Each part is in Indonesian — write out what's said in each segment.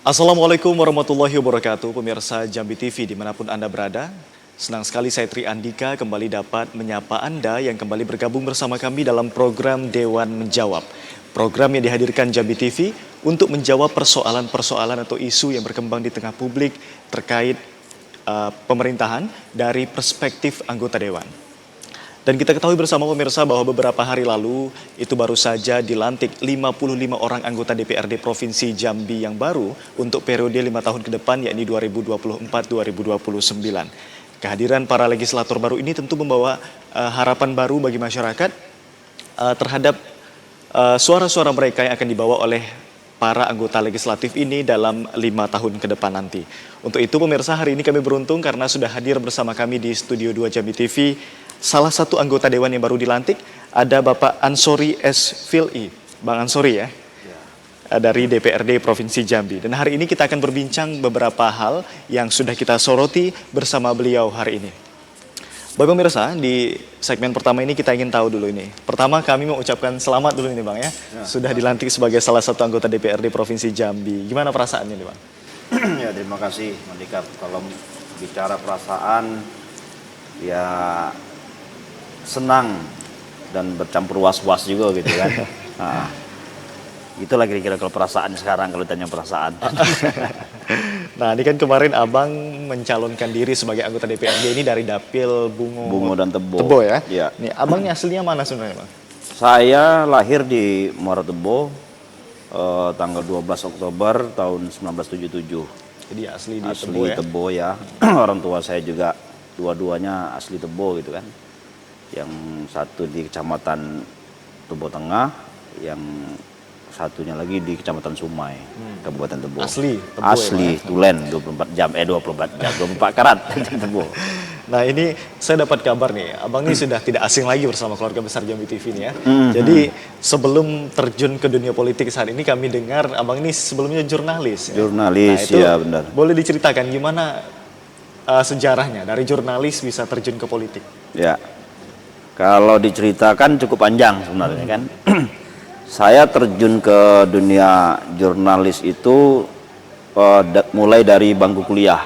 Assalamualaikum warahmatullahi wabarakatuh, pemirsa Jambi TV dimanapun Anda berada. Senang sekali saya Tri Andika kembali dapat menyapa Anda yang kembali bergabung bersama kami dalam program Dewan Menjawab. Program yang dihadirkan Jambi TV untuk menjawab persoalan-persoalan atau isu yang berkembang di tengah publik terkait pemerintahan dari perspektif anggota Dewan. Dan kita ketahui bersama pemirsa bahwa beberapa hari lalu itu baru saja dilantik 55 orang anggota DPRD Provinsi Jambi yang baru untuk periode 5 tahun ke depan yakni 2024-2029. Kehadiran para legislator baru ini tentu membawa harapan baru bagi masyarakat terhadap suara-suara mereka yang akan dibawa oleh para anggota legislatif ini dalam 5 tahun ke depan nanti. Untuk itu pemirsa, hari ini kami beruntung karena sudah hadir bersama kami di Studio 2 Jambi TV salah satu anggota Dewan yang baru dilantik, ada Bapak Ansori S. Fili. Bang Ansori ya, dari DPRD Provinsi Jambi. Dan hari ini kita akan berbincang beberapa hal yang sudah kita soroti bersama beliau hari ini. Bapak pemirsa, di segmen pertama ini kita ingin tahu dulu ini. Pertama kami mengucapkan selamat dulu ini Bang ya. Sudah dilantik sebagai salah satu anggota DPRD Provinsi Jambi. Gimana perasaannya nih Bang? Ya terima kasih Mandika. Kalau bicara perasaan ya senang dan bercampur was-was juga gitu kan. Nah, itulah kira-kira kalau perasaan sekarang kalau tanya perasaan. Nah, ini kan kemarin Abang mencalonkan diri sebagai anggota DPRD ini dari Dapil Bungo dan Tebo. Tebo ya? Ya. Nih, Abang aslinya mana sebenarnya Bang? Saya lahir di Muara Tebo tanggal 12 Oktober tahun 1977. Jadi asli di Asli Tebo ya? Tebo ya. Orang tua saya juga dua-duanya asli Tebo gitu kan. Yang satu di Kecamatan Tebo Tengah, yang satunya lagi di Kecamatan Sumai, Kabupaten Tebo. Asli Tebo Asli, ya, Tulen 24 jam, 24 jam, 24 karat Tebo. Nah ini saya dapat kabar nih, Abang ini sudah tidak asing lagi bersama keluarga besar Jambi TV ini ya. Jadi sebelum terjun ke dunia politik saat ini kami dengar Abang ini sebelumnya jurnalis. Ya? Jurnalis, nah, itu ya benar. Boleh diceritakan gimana sejarahnya dari jurnalis bisa terjun ke politik? Ya, kalau diceritakan cukup panjang sebenarnya kan. Saya terjun ke dunia jurnalis itu mulai dari bangku kuliah.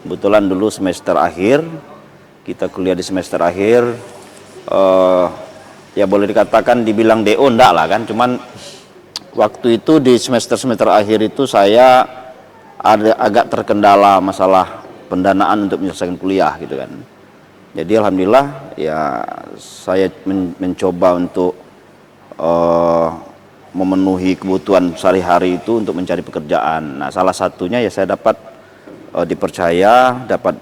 Kebetulan dulu semester akhir, kita kuliah di semester akhir, ya boleh dikatakan dibilang DO enggak lah kan, cuman waktu itu di semester akhir itu saya ada agak terkendala masalah pendanaan untuk menyelesaikan kuliah gitu kan. Jadi alhamdulillah ya saya mencoba untuk memenuhi kebutuhan sehari-hari itu untuk mencari pekerjaan. Nah salah satunya ya saya dapat dipercaya, dapat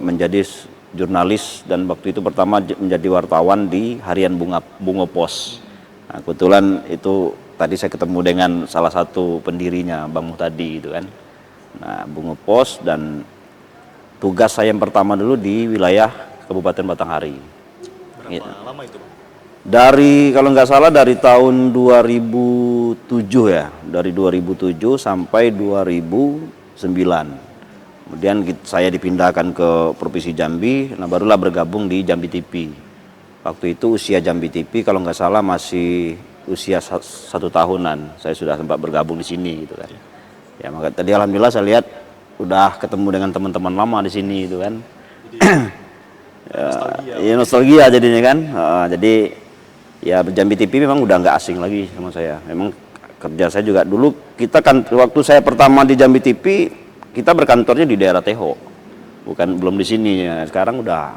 menjadi jurnalis dan waktu itu pertama menjadi wartawan di harian Bungo Pos. Nah, kebetulan itu tadi saya ketemu dengan salah satu pendirinya Bang Muhtadi gitu kan. Nah Bungo Pos dan tugas saya yang pertama dulu di wilayah Kabupaten Batanghari. Berapa lama itu Bang? Dari kalau nggak salah dari tahun 2007 ya, dari 2007 sampai 2009. Kemudian saya dipindahkan ke Provinsi Jambi, nah barulah bergabung di Jambi TV. Waktu itu usia Jambi TV kalau nggak salah masih usia 1 tahunan. Saya sudah sempat bergabung di sini gitu kan. Ya maka tadi alhamdulillah saya lihat udah ketemu dengan teman-teman lama di sini gitu kan. Ya nostalgia jadinya kan. Jadi ya Jambi TV memang udah nggak asing lagi sama saya. Memang kerja saya juga dulu kita kan waktu saya pertama di Jambi TV kita berkantornya di daerah Teho, belum di sini ya. Sekarang udah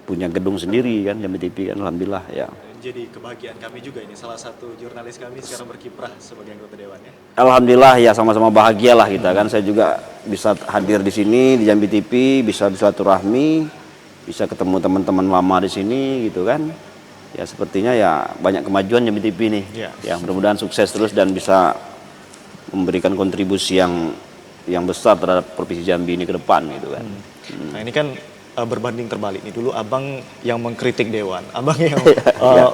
punya gedung sendiri kan Jambi TV kan alhamdulillah ya. Jadi kebahagiaan kami juga ini salah satu jurnalis kami sekarang berkiprah sebagai anggota dewan ya. Alhamdulillah ya sama-sama bahagia lah kita kan. Saya juga bisa hadir di sini di Jambi TV, bisa silaturahmi, bisa ketemu teman-teman lama di sini gitu kan. Ya sepertinya ya banyak kemajuan Jambi TV nih. Ya mudah-mudahan sukses terus dan bisa memberikan kontribusi yang besar terhadap Provinsi Jambi ini ke depan gitu kan. Nah ini kan berbanding terbalik nih, dulu Abang yang mengkritik Dewan, Abang yang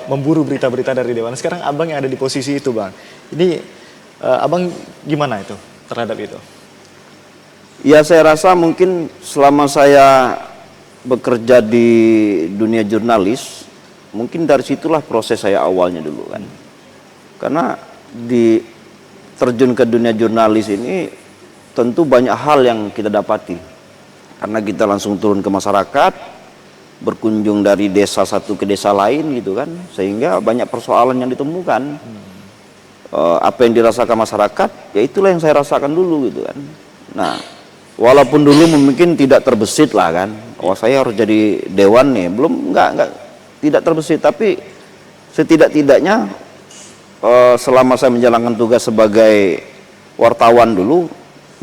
memburu berita-berita dari Dewan, sekarang Abang yang ada di posisi itu Bang. Ini Abang gimana itu terhadap itu? Ya saya rasa mungkin selama saya bekerja di dunia jurnalis, mungkin dari situlah proses saya awalnya dulu kan. Karena di terjun ke dunia jurnalis ini tentu banyak hal yang kita dapati. Karena kita langsung turun ke masyarakat, berkunjung dari desa satu ke desa lain gitu kan, sehingga banyak persoalan yang ditemukan. Apa yang dirasakan masyarakat, ya itulah yang saya rasakan dulu gitu kan. Nah, walaupun dulu mungkin tidak terbesit lah kan, wah saya harus jadi dewan nih, belum enggak tidak terbesit, tapi setidak-tidaknya selama saya menjalankan tugas sebagai wartawan dulu,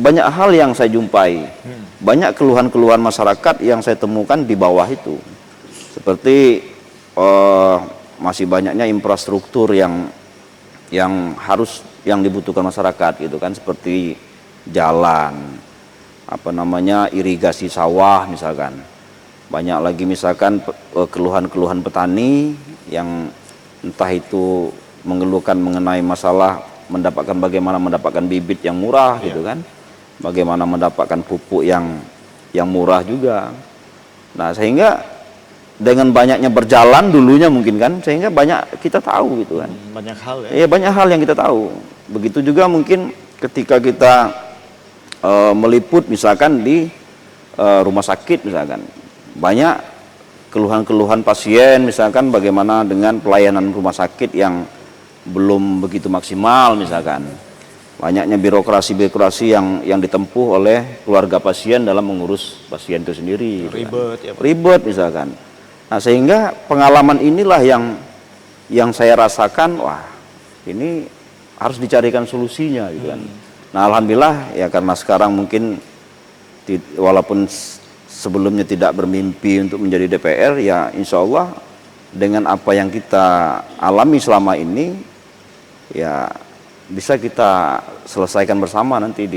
banyak hal yang saya jumpai, banyak keluhan-keluhan masyarakat yang saya temukan di bawah itu, seperti masih banyaknya infrastruktur yang dibutuhkan masyarakat gitu kan, seperti jalan, irigasi sawah misalkan. Banyak lagi misalkan keluhan-keluhan petani yang entah itu mengeluhkan mengenai masalah bagaimana mendapatkan bibit yang murah gitu kan, bagaimana mendapatkan pupuk yang murah juga. Nah, sehingga dengan banyaknya berjalan dulunya mungkin kan, sehingga banyak kita tahu gitu kan. Banyak hal ya. Iya, banyak hal yang kita tahu. Begitu juga mungkin ketika kita meliput misalkan di rumah sakit misalkan, banyak keluhan-keluhan pasien misalkan, bagaimana dengan pelayanan rumah sakit yang belum begitu maksimal misalkan, banyaknya birokrasi yang ditempuh oleh keluarga pasien dalam mengurus pasien itu sendiri, Ribet gitu kan. Ribet misalkan. Nah, sehingga pengalaman inilah yang saya rasakan, wah ini harus dicarikan solusinya gitu kan. Nah, alhamdulillah ya, karena sekarang mungkin walaupun sebelumnya tidak bermimpi untuk menjadi DPR, ya insya Allah dengan apa yang kita alami selama ini, ya bisa kita selesaikan bersama nanti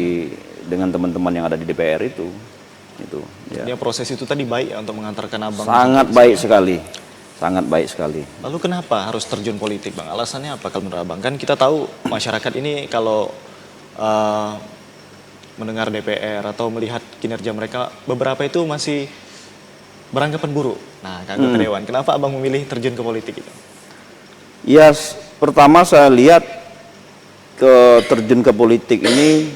dengan teman-teman yang ada di DPR itu. Ya. Jadi proses itu tadi baik ya untuk mengantarkan abang. Sangat baik sekali, sangat baik sekali. Lalu kenapa harus terjun politik, Bang? Alasannya apa kalau menurut abang? Kan kita tahu masyarakat ini kalau mendengar DPR atau melihat kinerja mereka, beberapa itu masih beranggapan buruk. Nah, anggota dewan, kenapa abang memilih terjun ke politik itu? Ya, pertama saya lihat terjun ke politik ini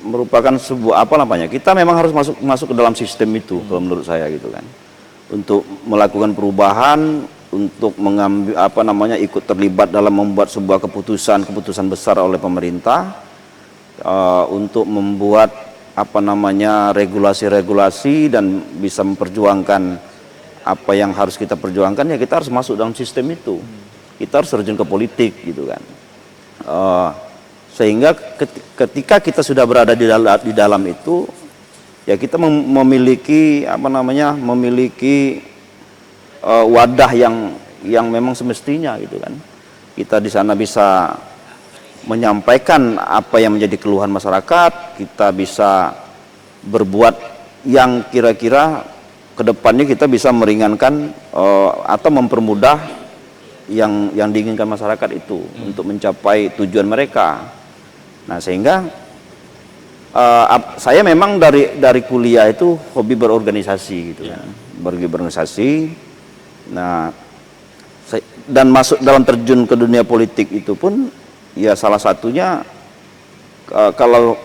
merupakan sebuah kita memang harus masuk ke dalam sistem itu, kalau menurut saya gitu kan, untuk melakukan perubahan, untuk mengambil ikut terlibat dalam membuat sebuah keputusan besar oleh pemerintah, untuk membuat regulasi-regulasi dan bisa memperjuangkan apa yang harus kita perjuangkan, ya kita harus masuk dalam sistem itu, kita harus terjun ke politik gitu kan. Sehingga ketika kita sudah berada di dalam itu, ya kita memiliki wadah yang memang semestinya gitu kan. Kita di sana bisa menyampaikan apa yang menjadi keluhan masyarakat, kita bisa berbuat yang kira-kira kedepannya kita bisa meringankan atau mempermudah yang diinginkan masyarakat itu untuk mencapai tujuan mereka. Nah, sehingga saya memang dari kuliah itu hobi berorganisasi gitu kan, berorganisasi. Nah, dan masuk dalam terjun ke dunia politik itu pun ya salah satunya kalau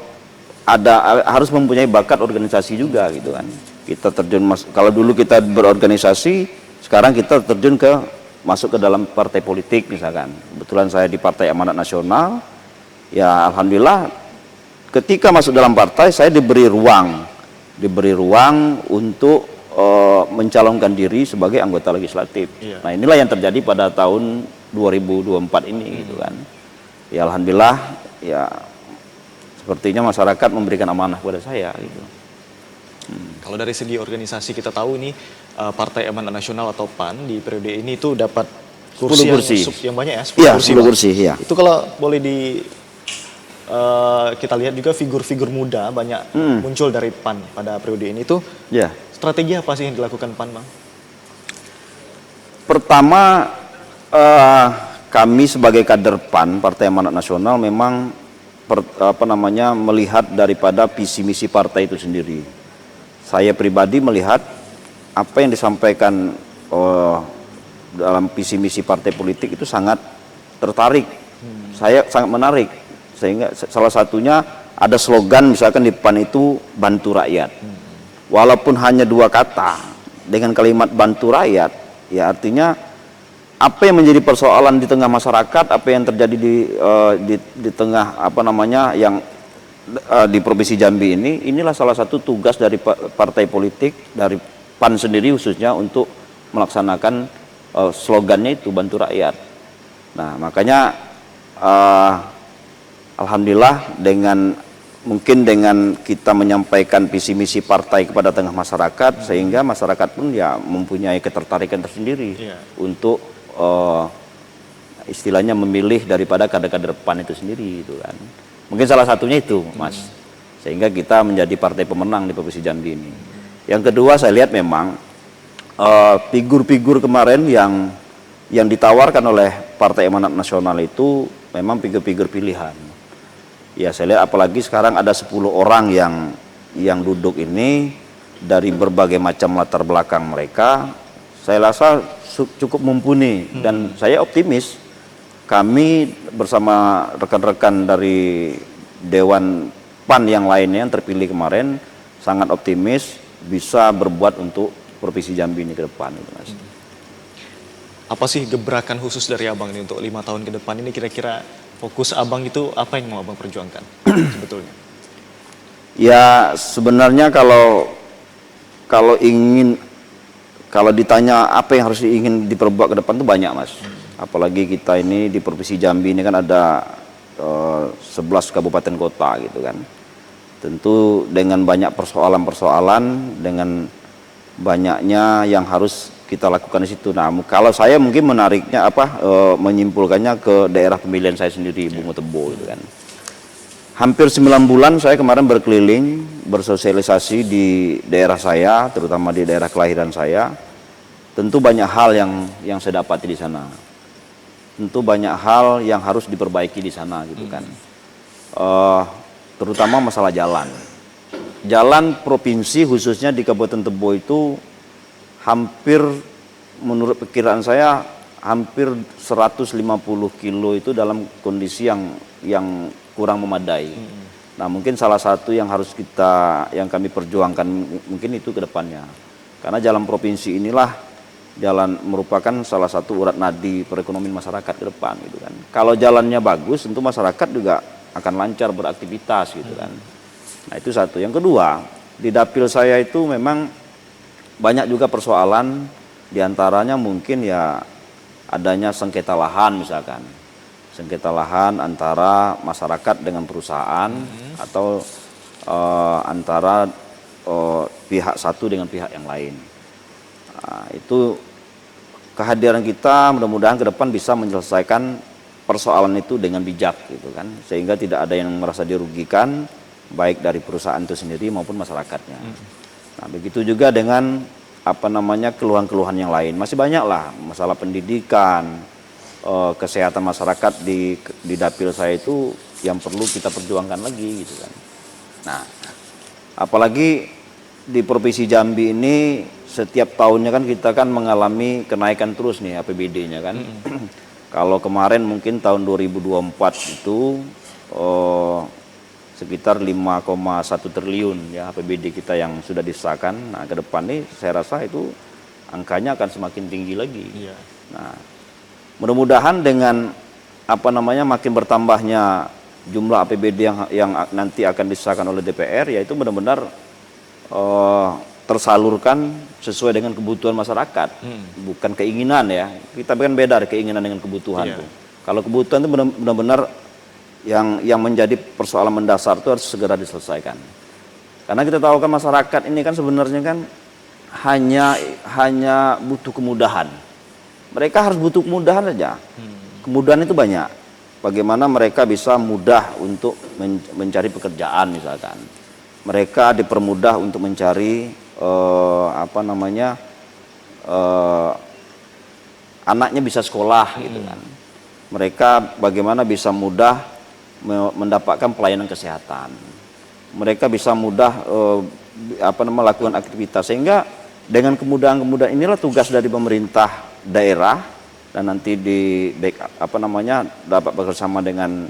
harus mempunyai bakat organisasi juga gitu kan. Kita terjun kalau dulu kita berorganisasi, sekarang kita terjun masuk ke dalam partai politik misalkan. Kebetulan saya di Partai Amanat Nasional. Ya alhamdulillah, ketika masuk dalam partai saya diberi ruang untuk mencalonkan diri sebagai anggota legislatif. Nah, inilah yang terjadi pada tahun 2024 ini gitu kan. Ya alhamdulillah, ya sepertinya masyarakat memberikan amanah kepada saya gitu. Kalau dari segi organisasi kita tahu ini Partai Amanat Nasional atau PAN di periode ini itu dapat kursi yang banyak ya, 10 kursi ya. Itu kalau boleh kita lihat juga figur-figur muda banyak muncul dari PAN pada periode ini tuh. Ya. Strategi apa sih yang dilakukan PAN, Bang? Pertama, kami sebagai kader PAN, Partai Amanat Nasional, memang melihat daripada visi misi partai itu sendiri. Saya pribadi melihat apa yang disampaikan dalam visi misi partai politik itu sangat tertarik. Saya sangat menarik. Sehingga salah satunya ada slogan misalkan di PAN itu bantu rakyat. Walaupun hanya 2 kata dengan kalimat bantu rakyat, ya artinya apa yang menjadi persoalan di tengah masyarakat, apa yang terjadi di tengah apa namanya yang di Provinsi Jambi ini, inilah salah satu tugas dari partai politik, dari PAN sendiri khususnya untuk melaksanakan slogannya itu bantu rakyat. Nah makanya alhamdulillah mungkin dengan kita menyampaikan visi misi partai kepada tengah masyarakat, sehingga masyarakat pun ya mempunyai ketertarikan tersendiri untuk istilahnya memilih daripada kader-kader PAN itu sendiri gitu kan. Mungkin salah satunya itu, Mas. Sehingga kita menjadi partai pemenang di Provinsi Jambi ini. Yang kedua, saya lihat memang figur-figur kemarin yang ditawarkan oleh Partai Amanat Nasional itu memang figur-figur pilihan. Ya, saya lihat apalagi sekarang ada 10 orang yang duduk ini dari berbagai macam latar belakang mereka. Saya rasa cukup mumpuni dan saya optimis kami bersama rekan-rekan dari Dewan PAN yang lainnya yang terpilih kemarin sangat optimis bisa berbuat untuk Provinsi Jambi ini ke depan, Mas. Apa sih gebrakan khusus dari Abang ini untuk 5 tahun ke depan ini, kira-kira fokus Abang itu apa yang mau Abang perjuangkan sebetulnya? Ya sebenarnya kalau ditanya apa yang harus ingin diperbuat ke depan itu banyak, Mas. Apalagi kita ini di Provinsi Jambi ini kan ada 11 kabupaten kota gitu kan. Tentu dengan banyak persoalan-persoalan, dengan banyaknya yang harus kita lakukan di situ. Nah, kalau saya mungkin menariknya menyimpulkannya ke daerah pemilihan saya sendiri, Bungo Tebo gitu kan. Hampir 9 bulan saya kemarin berkeliling, bersosialisasi di daerah saya, terutama di daerah kelahiran saya. Tentu banyak hal yang saya dapati di sana. Tentu banyak hal yang harus diperbaiki di sana gitu kan. Terutama masalah jalan. Jalan provinsi khususnya di Kabupaten Tebo itu hampir, menurut perkiraan saya, hampir 150 kilo itu dalam kondisi yang kurang memadai. Nah mungkin salah satu yang yang kami perjuangkan mungkin itu ke depannya. Karena jalan provinsi inilah merupakan salah satu urat nadi perekonomian masyarakat ke depan gitu kan. Kalau jalannya bagus tentu masyarakat juga akan lancar beraktivitas gitu kan. Nah itu satu. Yang kedua, di dapil saya itu memang banyak juga persoalan, diantaranya mungkin ya adanya sengketa lahan misalkan. Sengketa lahan antara masyarakat dengan perusahaan atau antara pihak satu dengan pihak yang lain. Nah, itu kehadiran kita mudah-mudahan ke depan bisa menyelesaikan persoalan itu dengan bijak gitu kan, sehingga tidak ada yang merasa dirugikan baik dari perusahaan itu sendiri maupun masyarakatnya. Nah, begitu juga dengan keluhan-keluhan yang lain. Masih banyak lah masalah pendidikan, kesehatan masyarakat di dapil saya itu yang perlu kita perjuangkan lagi gitu kan. Nah, apalagi di Provinsi Jambi ini setiap tahunnya kan kita kan mengalami kenaikan terus nih APBD-nya kan. Kalau kemarin mungkin tahun 2024 itu sekitar 5,1 triliun ya APBD kita yang sudah disahkan. Nah, ke depan nih saya rasa itu angkanya akan semakin tinggi lagi. Nah, mudah-mudahan dengan makin bertambahnya jumlah APBD yang nanti akan disahkan oleh DPR, yaitu benar-benar tersalurkan sesuai dengan kebutuhan masyarakat, bukan keinginan ya. Kita kan beda keinginan dengan kebutuhan tuh. Kalau kebutuhan itu benar-benar yang menjadi persoalan mendasar itu harus segera diselesaikan. Karena kita tahu kan masyarakat ini kan sebenarnya kan hanya butuh kemudahan. Mereka harus butuh kemudahan saja. Kemudahan itu banyak. Bagaimana mereka bisa mudah untuk mencari pekerjaan misalkan. Mereka dipermudah untuk mencari anaknya bisa sekolah gitu kan. Mereka bagaimana bisa mudah mendapatkan pelayanan kesehatan. Mereka bisa mudah melakukan aktivitas, sehingga dengan kemudahan-kemudahan inilah tugas dari pemerintah daerah dan nanti dapat bekerjasama dengan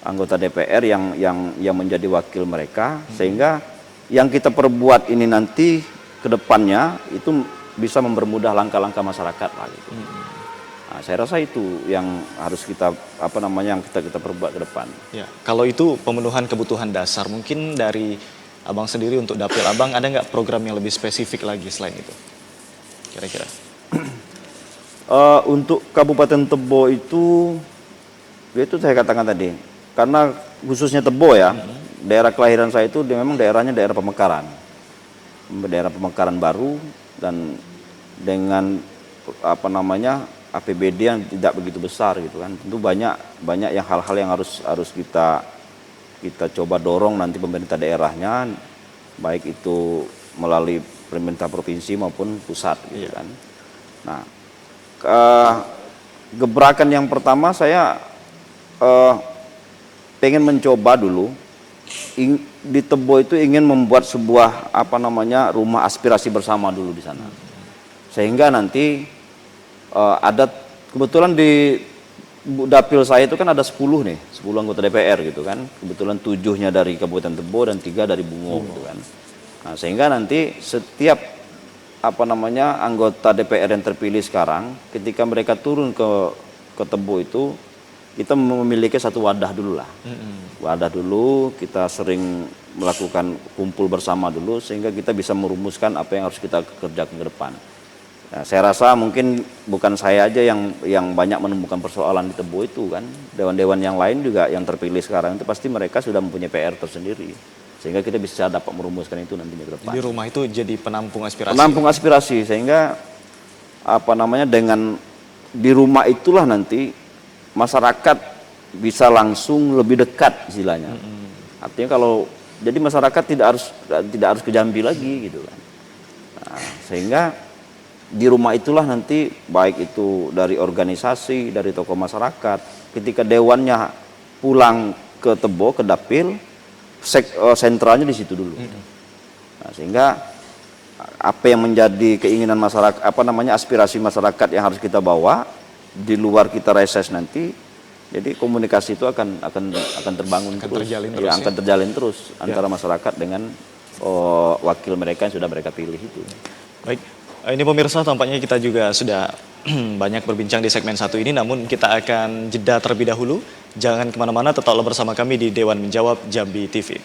anggota DPR yang menjadi wakil mereka, sehingga yang kita perbuat ini nanti ke depannya itu bisa mempermudah langkah-langkah masyarakat lah gitu. Nah, saya rasa itu yang harus kita yang kita perbuat ke depan. Ya, kalau itu pemenuhan kebutuhan dasar, mungkin dari Abang sendiri untuk dapil Abang ada nggak program yang lebih spesifik lagi selain itu? Kira-kira. Untuk Kabupaten Tebo itu saya katakan tadi, karena khususnya Tebo ya, daerah kelahiran saya itu memang daerahnya daerah pemekaran baru, dan dengan APBD yang tidak begitu besar gitu kan. Tentu banyak yang hal-hal yang harus kita coba dorong nanti pemerintah daerahnya, baik itu melalui pemerintah provinsi maupun pusat gitu kan. Nah, gebrakan yang pertama saya pengen mencoba dulu di Tebo itu, ingin membuat sebuah rumah aspirasi bersama dulu di sana, sehingga nanti ada kebetulan di dapil saya itu kan ada 10 anggota DPR gitu kan, kebetulan 7-nya dari Kabupaten Tebo dan 3 dari Bungo gitu kan. Nah, sehingga nanti setiap anggota DPR yang terpilih sekarang, ketika mereka turun ke Tebo itu, kita memiliki satu wadah dulu lah. Wadah dulu, kita sering melakukan kumpul bersama dulu, sehingga kita bisa merumuskan apa yang harus kita kerjakan ke depan. Nah, saya rasa mungkin bukan saya aja yang banyak menemukan persoalan di Tebo itu kan. Dewan-dewan yang lain juga yang terpilih sekarang itu pasti mereka sudah mempunyai PR tersendiri. Sehingga kita bisa dapat merumuskan itu nantinya ke depan. Jadi rumah itu jadi penampung aspirasi. Penampung aspirasi, sehingga dengan di rumah itulah nanti masyarakat bisa langsung lebih dekat istilahnya. Artinya jadi masyarakat tidak harus ke Jambi lagi gitu kan. Nah, sehingga di rumah itulah nanti baik itu dari organisasi, dari tokoh masyarakat, ketika dewannya pulang ke Tebo, ke dapil, sentralnya di situ dulu. Nah, sehingga apa yang menjadi keinginan masyarakat, aspirasi masyarakat yang harus kita bawa di luar kita reses nanti, jadi komunikasi itu akan terbangun terus, akan terjalin terus antara masyarakat dengan wakil mereka yang sudah mereka pilih itu. Baik, ini pemirsa, tampaknya kita juga sudah banyak berbincang di segmen 1 ini, namun kita akan jeda terlebih dahulu. Jangan kemana-mana, tetaplah bersama kami di Dewan Menjawab Jambi TV.